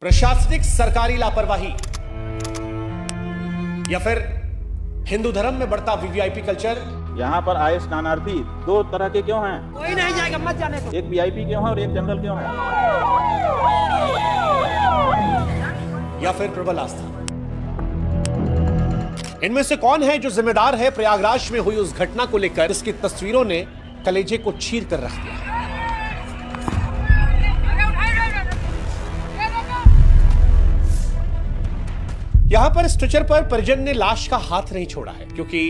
प्रशासनिक सरकारी लापरवाही या फिर हिंदू धर्म में बढ़ता वीवीआईपी कल्चर। यहाँ पर आए स्नानार्थी दो तरह के क्यों हैं? कोई नहीं जाएगा, मत जाने दो। एक वीआईपी क्यों है और एक जनरल क्यों है? या फिर प्रबल आस्था। इनमें से कौन है जो जिम्मेदार है प्रयागराज में हुई उस घटना को लेकर इसकी तस्वीरों ने कलेजे को चीर कर रख दिया। यहां पर स्ट्रेचर पर परिजन ने लाश का हाथ नहीं छोड़ा है क्योंकि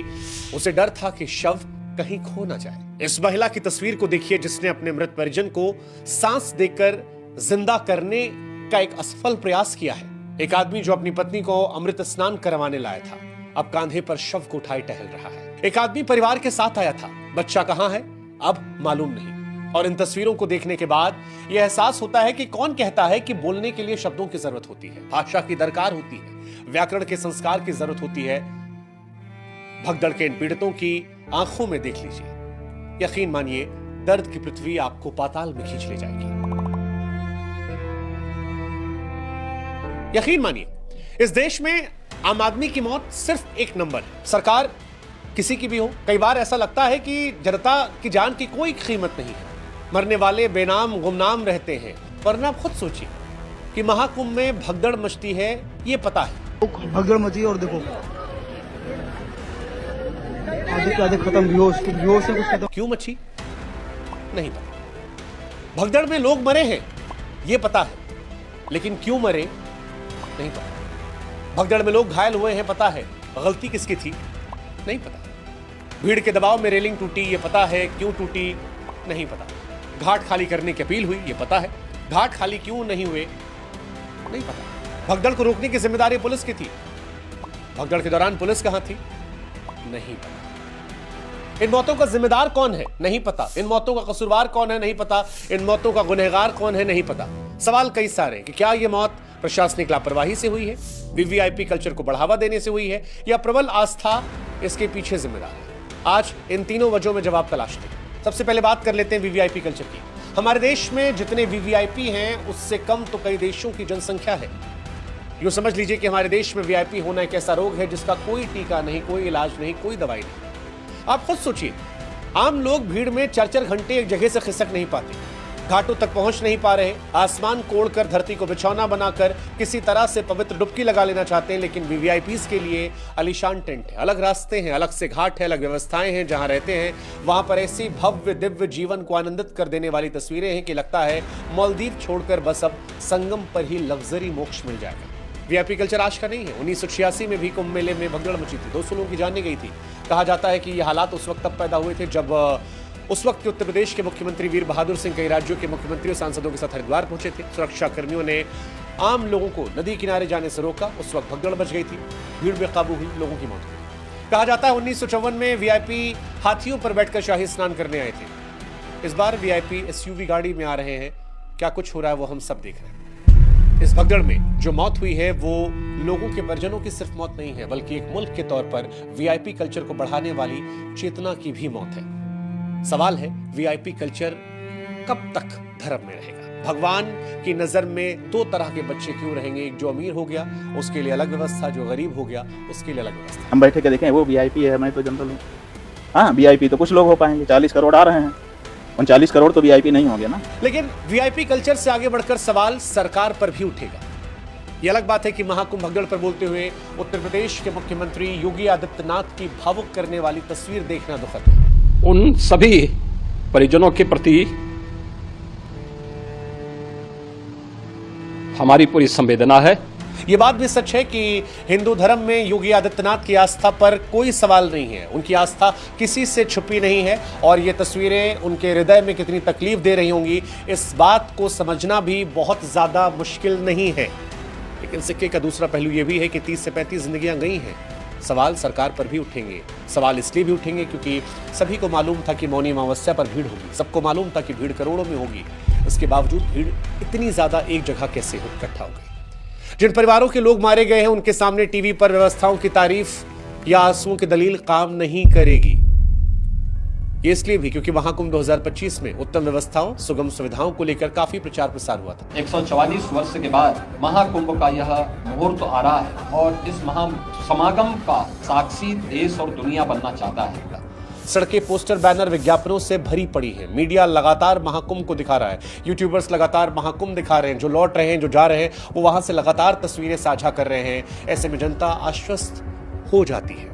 उसे डर था कि शव कहीं खो ना जाए। इस महिला की तस्वीर को देखिए जिसने अपने मृत परिजन को सांस देकर जिंदा करने का एक असफल प्रयास किया है। एक आदमी जो अपनी पत्नी को अमृत स्नान करवाने लाया था अब कांधे पर शव को उठाए टहल रहा है। एक आदमी परिवार के साथ आया था, बच्चा कहां है अब मालूम नहीं। और इन तस्वीरों को देखने के बाद यह एहसास होता है कि कौन कहता है कि बोलने के लिए शब्दों की जरूरत होती है, भाषा की दरकार होती है, व्याकरण के संस्कार की जरूरत होती है। भगदड़ के इन पीड़ितों की आंखों में देख लीजिए, यकीन मानिए दर्द की पृथ्वी आपको पाताल में खींच ले जाएगी। यकीन मानिए इस देश में आम आदमी की मौत सिर्फ एक नंबर है। सरकार किसी की भी हो, कई बार ऐसा लगता है कि जनता की जान की कोई कीमत नहीं है। मरने वाले बेनाम गुमनाम रहते हैं, वरना आप खुद सोचिए कि महाकुंभ में भगदड़ मचती है, ये पता है। भगदड़ मची और देखो आधे खत्म, बेहोश से कुछ खत्म। क्यों मची नहीं पता। भगदड़ में लोग मरे हैं ये पता है, लेकिन क्यों मरे नहीं पता। भगदड़ में लोग घायल हुए हैं पता है, गलती किसकी थी नहीं पता। भीड़ के दबाव में रेलिंग टूटी ये पता है, क्यों टूटी नहीं पता। घाट खाली करने की अपील हुई ये पता है, घाट खाली क्यों नहीं हुए नहीं पता। भगदड़ को रोकने की जिम्मेदारी पुलिस की थी, भगदड़ के दौरान पुलिस कहां थी नहीं पता। इन मौतों का जिम्मेदार कौन है नहीं पता। इन मौतों का कसूरवार कौन है नहीं पता। इन मौतों का गुनहगार कौन है नहीं पता। सवाल कई सारे हैं कि क्या यह मौत प्रशासनिक लापरवाही से हुई है, वीवीआईपी कल्चर को बढ़ावा देने से हुई है, या प्रबल आस्था इसके पीछे जिम्मेदार है। आज इन तीनों वजहों में जवाब तलाशते हैं। सबसे पहले बात कर लेते हैं वीवीआईपी कल्चर की। हमारे देश में जितने वीवीआईपी हैं उससे कम तो कई देशों की जनसंख्या है। यूं समझ लीजिए कि हमारे देश में वीआईपी होना एक ऐसा रोग है जिसका कोई टीका नहीं, कोई इलाज नहीं, कोई दवाई नहीं। आप खुद सोचिए, आम लोग भीड़ में 4-4 घंटे एक जगह से खिसक नहीं पाते, घाटों तक पहुंच नहीं पा रहे, आसमान कोड़कर धरती को बिछौना बनाकर किसी तरह से पवित्र डुबकी लगा लेना चाहते हैं। लेकिन वीवीआईपीज़ के लिए आलीशान टेंट है, अलग रास्ते हैं, अलग से घाट है, अलग व्यवस्थाएं हैं। जहां रहते हैं वहां पर ऐसी भव्य दिव्य जीवन को आनंदित कर देने वाली तस्वीरें हैं कि लगता है मालदीव छोड़कर बस अब संगम पर ही लग्जरी मोक्ष मिल जाएगा। वीआईपी कल्चर आज का नहीं है। 1986 में भी कुंभ मेले में भगदड़ मची थी, 200 लोगों की जान गई थी। कहा जाता है कि ये हालात उस वक्त तब पैदा हुए थे जब उस वक्त के उत्तर प्रदेश के मुख्यमंत्री वीर बहादुर सिंह कई राज्यों के मुख्यमंत्रियों सांसदों के साथ हरिद्वार पहुंचे थे। सुरक्षा कर्मियों ने आम लोगों को नदी किनारे जाने से रोका। उस वक्त भगदड़ मच गई थी, भीड़ में काबू हुई, लोगों की मौत हुई। कहा जाता है 1954 में वीआईपी हाथियों पर बैठकर शाही स्नान करने आए थे। इस बार वीआईपी एसयूवी गाड़ी में आ रहे हैं। क्या कुछ हो रहा है वो हम सब देख रहे हैं। इस भगदड़ में जो मौत हुई है वो लोगों के परिजनों की सिर्फ मौत नहीं है, बल्कि एक मुल्क के तौर पर वीआईपी कल्चर को बढ़ाने वाली चेतना की भी मौत है। सवाल है वीआईपी कल्चर कब तक धर्म में रहेगा। भगवान की नजर में दो तरह के बच्चे क्यों रहेंगे, एक जो अमीर हो गया उसके लिए अलग व्यवस्था, जो गरीब हो गया उसके लिए अलग व्यवस्था। हम बैठे के देखें, वो वीआईपी है, मैं तो जनरल हूँ। हाँ, वीआईपी तो कुछ लोग हो पाएंगे, 40 करोड़ आ रहे हैं, 39 करोड़ तो वीआईपी नहीं होंगे ना। लेकिन वीआईपी कल्चर से आगे बढ़कर सवाल सरकार पर भी उठेगा। ये अलग बात है कि महाकुंभ भगदड़ पर बोलते हुए उत्तर प्रदेश के मुख्यमंत्री योगी आदित्यनाथ की भावुक करने वाली तस्वीर देखना दुखद है। उन सभी परिजनों के प्रति हमारी पूरी संवेदना है। यह बात भी सच है कि हिंदू धर्म में योगी आदित्यनाथ की आस्था पर कोई सवाल नहीं है। उनकी आस्था किसी से छुपी नहीं है और ये तस्वीरें उनके हृदय में कितनी तकलीफ दे रही होंगी इस बात को समझना भी बहुत ज्यादा मुश्किल नहीं है। लेकिन सिक्के का दूसरा पहलू यह भी है कि 30 से 35 जिंदगियां गई हैं। सवाल सरकार पर भी उठेंगे। सवाल इसलिए भी उठेंगे क्योंकि सभी को मालूम था कि मौनी अमावस्या पर भीड़ होगी, सबको मालूम था कि भीड़ करोड़ों में होगी। इसके बावजूद भीड़ इतनी ज्यादा एक जगह कैसे इकट्ठा हो गई। जिन परिवारों के लोग मारे गए हैं उनके सामने टीवी पर व्यवस्थाओं की तारीफ या आंसुओं की दलील काम नहीं करेगी। ये इसलिए भी क्योंकि महाकुंभ 2025 में उत्तम व्यवस्थाओं, सुगम सुविधाओं को लेकर काफी प्रचार प्रसार हुआ था। 144 वर्ष के बाद महाकुंभ का यह मुहूर्त आ रहा है और इस महासमागम का साक्षी देश और दुनिया बनना चाहता है। सड़कें पोस्टर, बैनर, विज्ञापनों से भरी पड़ी हैं। मीडिया लगातार महाकुंभ को दिखा रहा है। यूट्यूबर्स लगातार महाकुंभ दिखा रहे हैं। जो लौट रहे हैं, जो जा रहे हैं, वो वहां से लगातार तस्वीरें साझा कर रहे हैं। ऐसे में जनता आश्वस्त हो जाती है।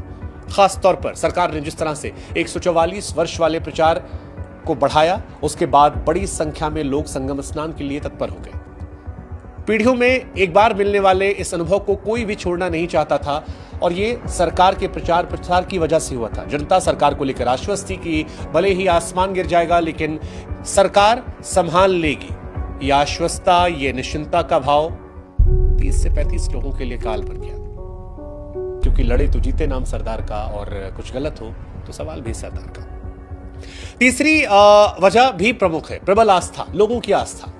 खास तौर पर सरकार ने जिस तरह से 144 वर्ष वाले प्रचार को बढ़ाया, उसके बाद बड़ी संख्या में लोग संगम स्नान के लिए तत्पर हो गए। पीढ़ियों में एक बार मिलने वाले इस अनुभव को कोई भी छोड़ना नहीं चाहता था और ये सरकार के प्रचार प्रसार की वजह से हुआ था। जनता सरकार को लेकर आश्वस्त थी कि भले ही आसमान गिर जाएगा लेकिन सरकार संभाल लेगी। ये आश्वस्तता, ये निश्चिंतता का भाव 30 से 35 लोगों के लिए काल बन गया, क्योंकि लड़े तो जीते नाम सरदार का और कुछ गलत हो तो सवाल भी सरदार का। तीसरी वजह भी प्रमुख है, प्रबल आस्था, लोगों की आस्था।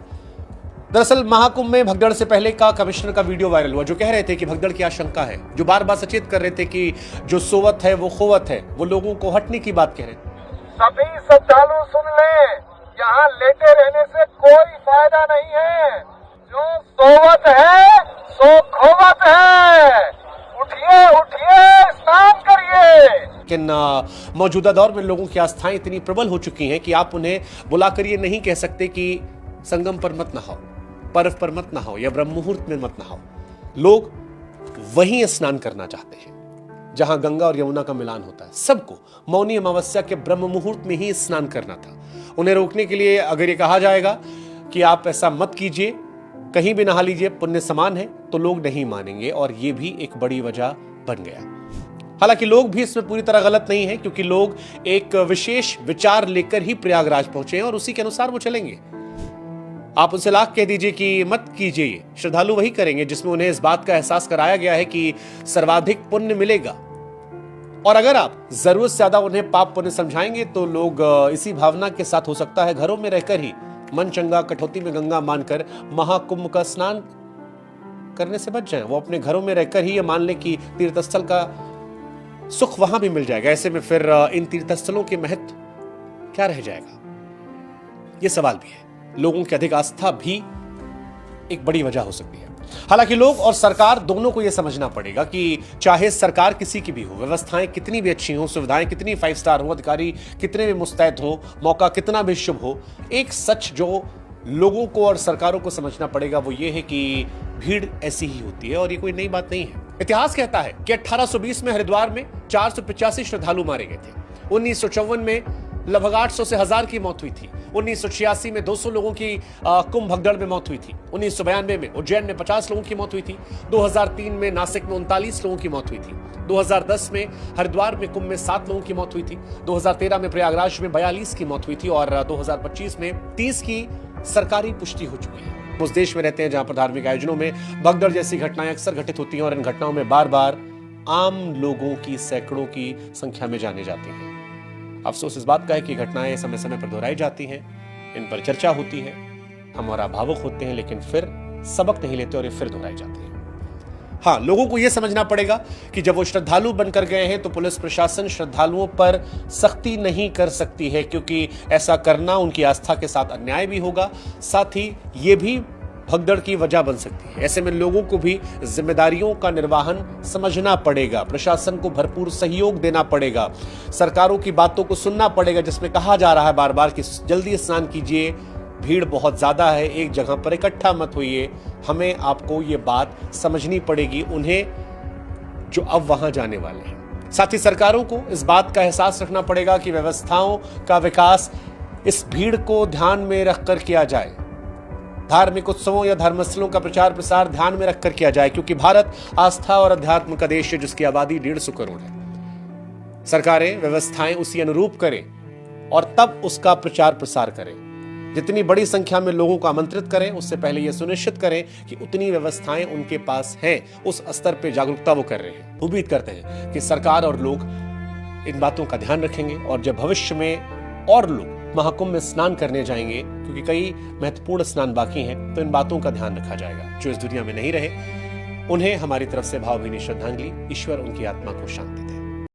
दरअसल महाकुंभ में भगदड़ से पहले का कमिश्नर का वीडियो वायरल हुआ, जो कह रहे थे कि भगदड़ की आशंका है, जो बार बार सचेत कर रहे थे कि जो सोवत है वो खोवत है, वो लोगों को हटने की बात कह रहे थे। सभी श्रद्धालु सुन लें, यहाँ लेटे रहने से कोई फायदा नहीं है। जो सोवत है सो खोवत है। उठिए उठिए, स्नान करिए। लेकिन मौजूदा दौर में लोगों की आस्थाएं इतनी प्रबल हो चुकी हैं कि आप उन्हें बुलाकर ये नहीं कह सकते कि संगम पर मत नहाओ, पर्व पर मत नहाओ या ब्रह्म मुहूर्त में मत नहाओ। लोग वहीं स्नान करना चाहते हैं जहां गंगा और यमुना का मिलान होता है। सबको मौनी अमावस्या के ब्रह्म मुहूर्त में ही स्नान करना था। उन्हें रोकने के लिए अगर ये कहा जाएगा कि आप ऐसा मत कीजिए, कहीं भी नहा लीजिए, पुण्य समान है, तो लोग नहीं मानेंगे और ये भी एक बड़ी वजह बन गया। हालांकि लोग भी इसमें पूरी तरह गलत नहीं है, क्योंकि लोग एक विशेष विचार लेकर ही प्रयागराज पहुंचे हैं और उसी के अनुसार वो चलेंगे। आप उनसे लाख कह दीजिए कि मत कीजिए, श्रद्धालु वही करेंगे जिसमें उन्हें इस बात का एहसास कराया गया है कि सर्वाधिक पुण्य मिलेगा। और अगर आप जरूरत से ज्यादा उन्हें पाप पुण्य समझाएंगे तो लोग इसी भावना के साथ, हो सकता है घरों में रहकर ही मन चंगा कठौती में गंगा मानकर महाकुंभ का स्नान करने से बच जाएं। वो अपने घरों में रहकर ही ये मान ले कि तीर्थस्थल का सुख वहां भी मिल जाएगा। ऐसे में फिर इन तीर्थस्थलों के महत्व क्या रह जाएगा, ये सवाल भी है। लोगों की अधिक आस्था भी एक बड़ी वजह हो सकती है। हालांकि लोग और सरकार दोनों को यह समझना पड़ेगा कि चाहे सरकार किसी की भी हो, व्यवस्थाएं कितनी भी अच्छी हो, सुविधाएं कितनी 5 स्टार हो, अधिकारी कितने भी मुस्तैद हो, मौका कितना भी शुभ हो, एक सच जो लोगों को और सरकारों को समझना पड़ेगा वो ये है कि भीड़ ऐसी ही होती है और ये कोई नई बात नहीं है। इतिहास कहता है कि 1820 में हरिद्वार में 485 श्रद्धालु मारे गए थे। 1954 में लगभग 800 से 1000 की मौत हुई थी। 1986 में 200 लोगों की कुंभ भगदड़ में मौत हुई थी। 1992 में उज्जैन में 50 लोगों की मौत हुई थी। 2003 में नासिक में 39 लोगों की मौत हुई थी। 2010 में हरिद्वार में कुंभ में 7 लोगों की मौत हुई थी। 2013 में प्रयागराज में 42 की मौत हुई थी और 2025 में 30 की सरकारी पुष्टि हो चुकी है। उस देश में रहते हैं जहां पर धार्मिक आयोजनों में भगदड़ जैसी घटनाएं अक्सर घटित होती हैं और इन घटनाओं में बार बार आम लोगों की सैकड़ों की संख्या में जाने जाते हैं। अफसोस इस बात का है कि घटनाएं समय समय पर दोहराई जाती हैं, इन पर चर्चा होती है, हमारा भावुक होते हैं, लेकिन फिर सबक नहीं लेते और ये फिर दोहराई जाती है। हाँ, लोगों को यह समझना पड़ेगा कि जब वो श्रद्धालु बनकर गए हैं तो पुलिस प्रशासन श्रद्धालुओं पर सख्ती नहीं कर सकती है, क्योंकि ऐसा करना उनकी आस्था के साथ अन्याय भी होगा, साथ ही ये भी भगदड़ की वजह बन सकती है। ऐसे में लोगों को भी जिम्मेदारियों का निर्वहन समझना पड़ेगा, प्रशासन को भरपूर सहयोग देना पड़ेगा, सरकारों की बातों को सुनना पड़ेगा जिसमें कहा जा रहा है बार बार कि जल्दी स्नान कीजिए, भीड़ बहुत ज्यादा है, एक जगह पर इकट्ठा मत होइए। हमें आपको ये बात समझनी पड़ेगी उन्हें जो अब वहां जाने वाले हैं। साथ ही सरकारों को इस बात का एहसास रखना पड़ेगा कि व्यवस्थाओं का विकास इस भीड़ को ध्यान में रखकर किया जाए। धार्मिक उत्सवों या धर्मस्थलों का प्रचार प्रसार ध्यान में रखकर किया जाए, क्योंकि भारत आस्था और अध्यात्म का देश है जिसकी आबादी 150 करोड़ है। सरकारें व्यवस्थाएं उसी अनुरूप करें और तब उसका प्रचार प्रसार करें। जितनी बड़ी संख्या में लोगों को आमंत्रित करें, उससे पहले यह सुनिश्चित करें कि उतनी व्यवस्थाएं उनके पास हैं, उस स्तर पर जागरूकता वो कर रहे हैं। उम्मीद करते हैं कि सरकार और लोग इन बातों का ध्यान रखेंगे और जब भविष्य में और लोग महाकुंभ में स्नान करने जाएंगे, क्योंकि कई महत्वपूर्ण स्नान बाकी हैं, तो इन बातों का ध्यान रखा जाएगा। जो इस दुनिया में नहीं रहे, उन्हें हमारी तरफ से भावभीनी श्रद्धांजलि। ईश्वर उनकी आत्मा को शांति दे।